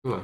हाँ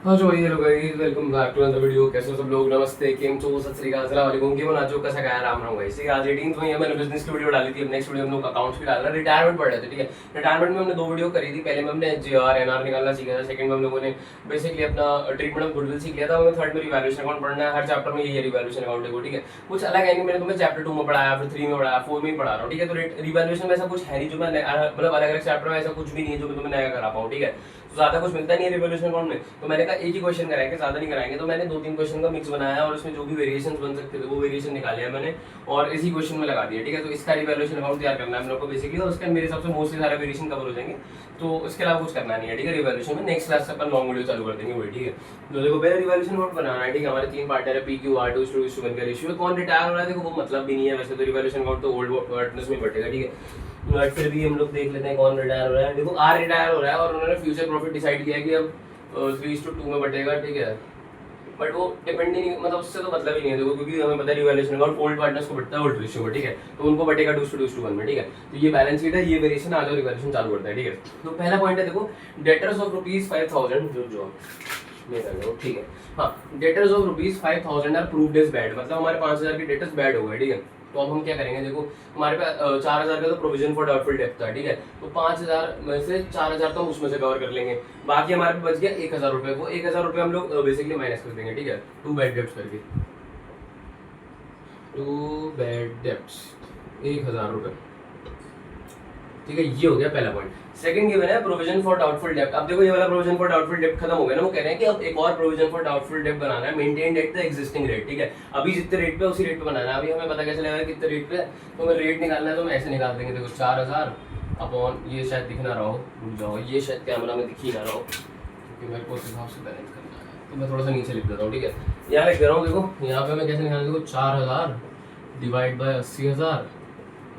हाँ जो ये लोग guys welcome back to another video. कैसे हो सब लोग? नमस्ते, केम छो, सत श्री अकाल, अस्सलाम वालेकुम। केम नाचो कैसा गया राम राम गाइस। ठीक है, आज 18th में मैंने बिजनेस की वीडियो डाली थी। अब नेक्स्ट वीडियो हम लोग अकाउंट्स की डाल रहे हैं। रिटायरमेंट पढ़ रहे थे। ठीक है, रिटायरमेंट में हमने दो वीडियो करी थी। पहले में हमने जीआर एनआर निकालना सीखा था। सेकंड में हम लोगों ने बेसिकली अपना ट्रीटमेंट ऑफ गुडविल सीख लिया था। हमें थर्ड में रिवैल्यूएशन अकाउंट पढ़ना है। हर चैप्टर में ये रिवैल्यूएशन अकाउंट है। ठीक है, कुछ अलग है नहीं। मैंने तुम्हें चैप्टर 2 में पढ़ाया, फिर 3 में पढ़ाया, 4 में ही पढ़ा रहा हूँ। ठीक है, तो रिवैल्यूएशन में ऐसा कुछ है नहीं जो मैं मतलब अलग अलग चैप्टर में ऐसा कुछ भी नहीं है जो मैं तुम्हें नया करा पाऊँ। ठीक है, तो ज्यादा कुछ मिलता नहीं है रिवॉल्यूशन अकाउंट में। तो मैंने कहा एक ही क्वेश्चन कराएंगे, ज्यादा नहीं कराएंगे। तो मैंने 2-3 क्वेश्चन का मिक्स बनाया और उसमें जो भी वेरिएशन बन सकते थे वो वेरिएशन निकाले हैं मैंने और इसी क्वेश्चन में लगा दिया। ठीक है, तो इसका रिवॉल्यूशन अकाउंट तैयार करना है हम लोग को बेसिकली, और उसके मेरे हिसाब से मोस्टली सारे वेरिएशन कवर हो जाएंगे। तो इसके अलावा कुछ करना नहीं है। ठीक है, रिवॉल्यूशन में नेक्स्ट क्लास से अपन लॉन्ग वीडियो चालू कर देंगे वही। ठीक है, तो देखो पहले रिवॉल्यूशन अकाउंट बनाना है। ठीक है, हमारे 3 पार्टनर है, P Q R two two का रेशियो। कौन रिटायर हो रहा है देखो वो मतलब भी नहीं है वैसे तो। रिवॉल्यूशन अकाउंट तो ओल्ड पार्टनर्स में बटेगा। ठीक है, बट फिर भी हम लोग देख लेते हैं कौन रिटायर हो रहा है। देखो आर रिटायर हो रहा है और उन्होंने फ्यूचर प्रॉफिट डिसाइड किया है कि अब 3:2 में बटेगा। ठीक है, बट वो डिपेंड ही नहीं, मतलब उससे तो मतलब ही नहीं है देखो, क्योंकि हमें पता है रिवैल्यूएशन अकाउंट ओल्ड पार्टनर्स को बढ़ता है ओल्ड रेशियो में। ठीक है, तो उनको बटेगा 2:1 में। ठीक है, तो ये बैलेंस शीट है, ये वेरिएशन आ जाओ रिवैल्यूएशन चालू करता है। ठीक है, तो पहला पॉइंट है देखो, डेटर्स ऑफ ₹5,000 जो मैं कर रहा हूँ। ठीक है, हाँ, debtors of ₹5,000 are proved as bad, मतलब हमारे 5,000 के डेटर्स बैड हो गए। ठीक है, तो अब हम क्या करेंगे देखो, हमारे पास 4,000 का तो प्रोविजन फॉर डाउटफुल डेब्ट था। ठीक है, तो 5,000 में से 4,000 तो हम उसमें से कवर कर लेंगे। बाकी हमारे पास बच गया 1,000 रुपये। वो 1,000 रुपये हम लोग बेसिकली माइनस कर देंगे। ठीक है, टू बैड डेब्ट्स करके, टू बैड डेब्ट्स 1,000 रुपये। ठीक है, ये हो गया पहला पॉइंट। सेकंड गिवन है प्रोविजन फॉर डाउटफुल डेब्ट। अब देखो ये वाला प्रोविजन फॉर डाउटफुल डेब्ट खत्म हो गया ना, वो कह रहे हैं कि अब एक और प्रोविजन फॉर डाउटफुल डेब्ट बनाना है, maintain at the existing rate. ठीक है, अभी जितने रेट पे उसी रेट पे बनाना है। अभी हमें पता कैसे लगेगा कितने रेट पे, तो हमें रेट निकालना है। तो हम ऐसे निकाल देंगे देखो, 4,000 अपॉन, ये शायद दिख ना रहा हो, भूल जाओ, ये शायद कैमरा में दिख ही ना रहा हो क्योंकि मेरे को उस हिसाब से बैलेंस करना है। तो मैं थोड़ा सा नीचे लिख देता हूँ। ठीक है, यहाँ लिख दे रहा हूँ देखो, यहाँ पे मैं कैसे निकालूँ देखो, 4,000 डिवाइड बाय 80,000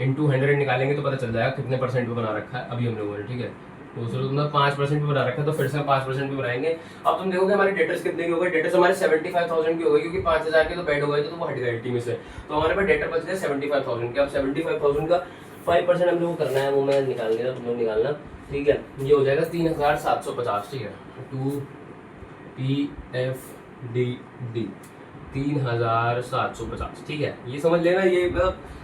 इंटू 100 निकालेंगे तो पता चल जाएगा कितने परसेंट पे बना रखा है अभी हम लोगों ने। ठीक है, तो उसमें तुमने 5% पे बना रखा है, तो फिर से 5% पे बनाएंगे। अब तुम देखोगे हमारे डेटर्स कितने के हो गए, डेटर्स हमारे 75,000 के हो गए, क्योंकि 5,000 के तो बेड हो गए थे तो वो हट गए 80 में से। तो हमारे पास डेटर बच गए 75,000 के। अब 75,000 का 5% हम लोग को करना है, वो मैं निकाल देगा, तुम लोग निकालना। ठीक है, ये हो जाएगा 3,750। ठीक है, 2PFDD 3,750। ठीक है, ये समझ लेना। ये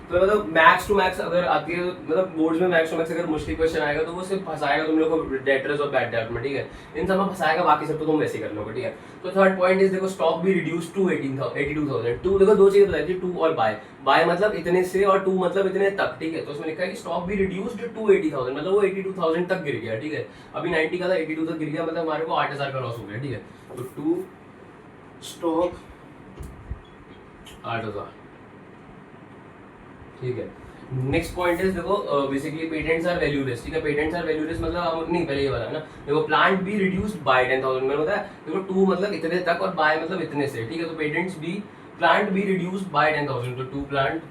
मतलब मैक्स टू मैक्स अगर आती है, मतलब बोर्ड्स में मैक्स टू मैक्स अगर मुश्किल क्वेश्चन आएगा तो वो सिर्फ फंसाएगा तुम लोग को डेटर्स और बैड डेट में। ठीक है, इन सब में फंसाएगा, बाकी सब तो तुम वैसे ही कर लोगे। ठीक है, तो थर्ड पॉइंट इज देखो, स्टॉक भी रिड्यूस टू 82,000। टू देखो दो चीजें बताई थी, टू और बाय। बाय मतलब इतने से और टू मतलब इतने तक। ठीक है, तो उसमें लिखा है कि स्टॉक भी रिड्यूस्ड टू 80,000, मतलब वो 82,000 तक गिर गया। ठीक है, अभी 90 का था, 82 तक गिर गया, मतलब हमारे को 8,000 का लॉस हो गया। ठीक है, तो टू स्टॉक 8,000। ठीक है, नेक्स्ट पॉइंट इज देखो, बेसिकली पेटेंट्स आर वैल्यूलेस। ठीक है, पेटेंट्स आर वैल्यूलेस मतलब हम नहीं, पहले ये वाला है ना देखो, प्लांट बी रिड्यूस्ड बाय 10,000 मैंने बताया देखो, टू मतलब इतने तक और बाय मतलब इतने से। ठीक है, तो patents be, plant be reduced by 10,000, तो टू प्लांट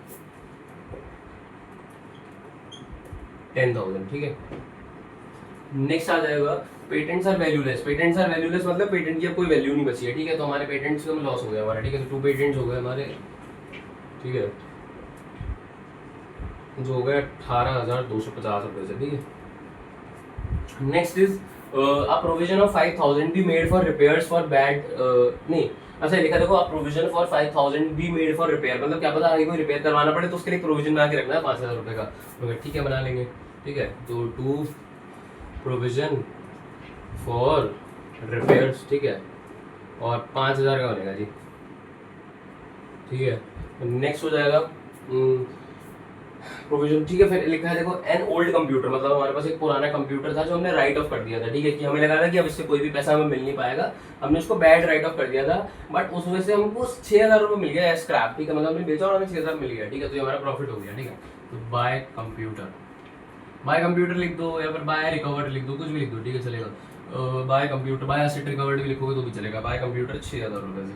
10,000। ठीक है, नेक्स्ट आ जाएगा patents are valueless. Patents are valueless मतलब पेटेंट की अब कोई वैल्यू नहीं बची है। ठीक है, तो हमारे पेटेंट्स का लॉस हो गया हमारा। ठीक है, तो टू पेटेंट्स हो गए हमारे। ठीक है, जो हो गया 18,250 रुपये से। ठीक है, next is a provision of 5,000 be made for repairs for bad, नहीं अच्छा लिखा देखो, आप provision for 5,000 be made for repair, मतलब क्या पता आगे कोई रिपेयर करवाना पड़े तो उसके लिए प्रोविजन बना के रखना है 5,000 रुपये का। तो ठीक है, बना लेंगे। ठीक है, तो टू प्रोविजन फॉर रिपेयर्स। ठीक है, और 5,000 का बनेगा जी। ठीक है, नेक्स्ट हो जाएगा प्रोविजन। ठीक है, फिर लिखा है देखो, एन ओल्ड कंप्यूटर, मतलब हमारे पास एक पुराना कंप्यूटर था जो हमने राइट ऑफ कर दिया था। ठीक है, कि हमें लगा था कि अब इससे कोई भी पैसा हमें मिल नहीं पाएगा, हमने उसको बैड राइट ऑफ कर दिया था, बट उस वजह से हमको 6,000 रुपये मिल गया स्क्रैप। ठीक है, मतलब हमने बेचा और हमें 6,000 मिल गया। ठीक है, तो ये हमारा प्रॉफिट हो गया। ठीक है, तो बाय कंप्यूटर, बाय कंप्यूटर लिख दो या फिर बाय रिकवर्ड लिख दो, कुछ भी लिख दो। ठीक है, चलेगा। Bye computer, bye asset recovered भी लिखोगे तो भी चलेगा। बाय कंप्यूटर 6,000 रुपये से।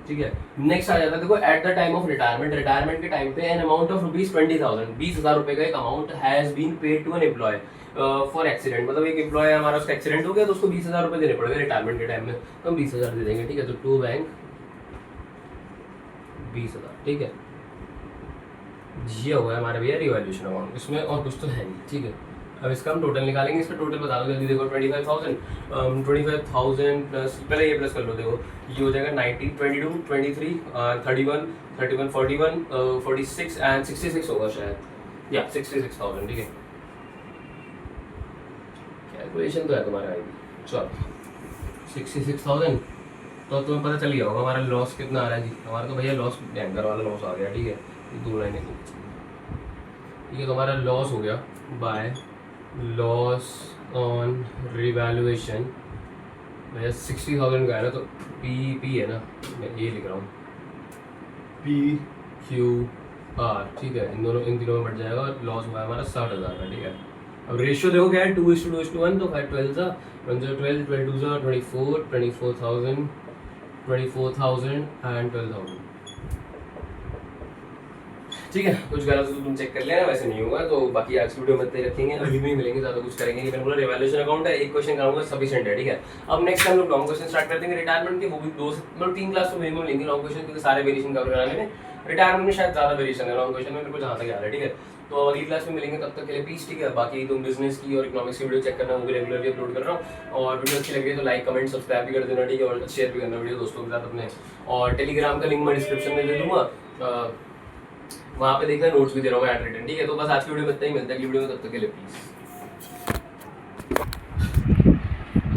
ठीक है, नेक्स्ट आ जाता है देखो, at the time of retirement, retirement के टाइम पे एन अमाउंट ऑफ ₹20,000, 20,000 रुपए का एक amount has been paid to an employee for accident, मतलब एक एम्प्लॉय है हमारा, उसका एक्सीडेंट हो गया तो उसको 20,000 रुपए देने पड़ेंगे रिटायरमेंट के टाइम में, तो हम 20,000 दे देंगे। ठीक है, तो टू बैंक 20,000। ठीक है, ये हो गया हमारा भैया रिवैल्यूएशन अमाउंट, इसमें और कुछ तो है नहीं। ठीक है, अब इसका हम टोटल निकालेंगे, इसका टोटल बता दो जल्दी। देखो 25,000 प्लस, पहले ये प्लस कर लो। देखो ये हो जाएगा 19, 22, 23, 31, 41, 41, 46 एंड 66 होगा शायद, या 66,000। ठीक है, कैलकुलेशन तो है तुम्हारा आएगी। चलो 66,000, तो तुम्हें पता चल गया होगा हमारा लॉस कितना आ रहा है जी। हमारा तो भैया लॉस बैंकर वाला लॉस आ गया। ठीक है, ये 2 लाइनें ठीक है, तो हमारा लॉस हो गया बाय लॉस ऑन रिवैल्यूएशन भैया 60,000 का है ना, तो पी है ना, मैं ये लिख रहा हूँ PQR। ठीक है, इन तीनों में बढ़ जाएगा और लॉस हुआ है हमारा 60,000 का। ठीक है, अब रेशियो देखो क्या है, 2:2:1, तो 5 12 सा 1 12 12 सा 24, 24,000 एंड 12,000। ठीक है, कुछ गलत तो तुम चेक कर लेना, वैसे नहीं होगा तो बाकी आज की वीडियो में इतना ही रखेंगे। अभी भी मिलेंगे, ज़्यादा कुछ करेंगे नहीं। मैंने बोला रिवैल्यूएशन अकाउंट है, एक क्वेश्चन कराऊंगा, सफिशिएंट है। ठीक है, अब नेक्स्ट टाइम लोग लॉन्ग क्वेश्चन स्टार्ट कर देंगे रिटायरमेंट के, वो भी 2 मतलब 3 क्लास तो मिनिमम लेंगे लॉन्ग क्वेश्चन, क्योंकि सारे वेरिएशन कवर कराने में। रिटायरमेंट में शायद ज़्यादा वेरिएशन है लॉन्ग क्वेश्चन में, मेरे को जहाँ तक याद है। ठीक है, तो अगली क्लास में मिलेंगे, तब तक के लिए पीस। ठीक है, बाकी तुम बिजनेस की और इकोनॉमिक्स की वीडियो चेक करना, वो भी रेगुलरली अपलोड कर रहा हूँ। और वीडियो अच्छी लगी तो लाइक कमेंट सब्सक्राइब भी कर देना। ठीक है, और शेयर भी करना वीडियो दोस्तों के साथ अपने। और टेलीग्राम का लिंक मैं डिस्क्रिप्शन में दे दूँगा, वहाँ पे देखना, नोट्स भी दे रहा हूँ एड रिटन। ठीक है, तो बस आज की वीडियो में इतना ही, मिलता है अगली वीडियो में, तब तक के लिए प्लीज़।